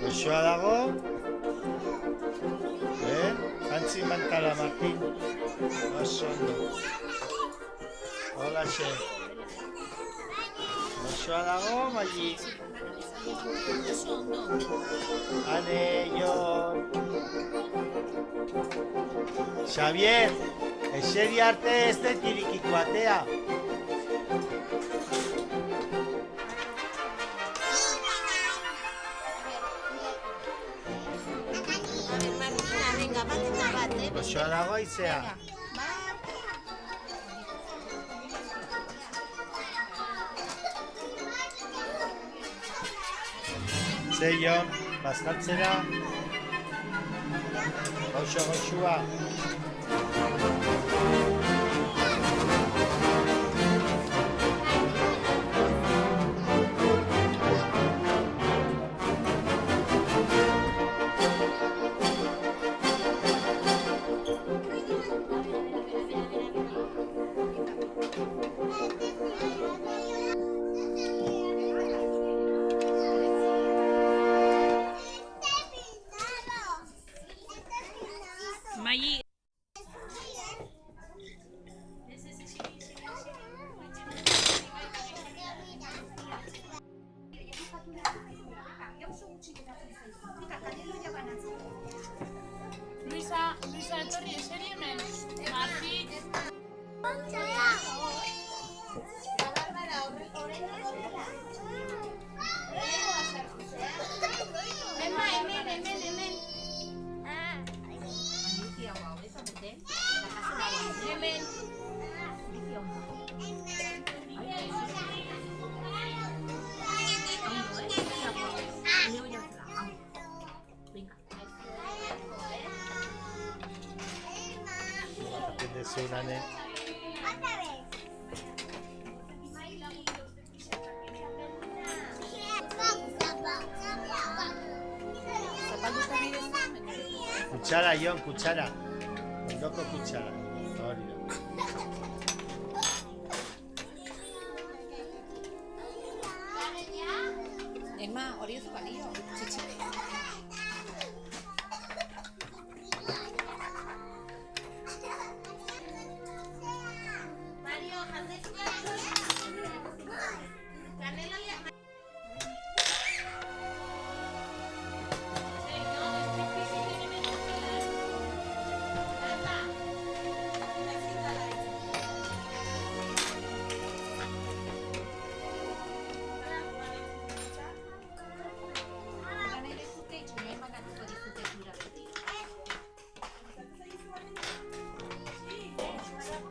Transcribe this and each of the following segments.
Goxoa dago. Jantzi mantala, Martin. Oso ondo. Holaxe. Goxoa dago, Mali. Ane, Jon. Xavier, eseri arte ez dut irikiko atea. Goxoa dago aizea. Ze, Jon, bazkaltzera. Goxoa. Maggi. Luisa, etorri eseri hemen. Martin. Hemen. Zunane. Kutsara, Jon, kutsara. Ondoko kutsara. Hori da. Emma, hori ez balio.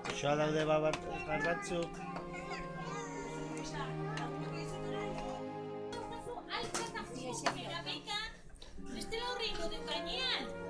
Goxoa daude batzuk. Bestela horrein dut gainean.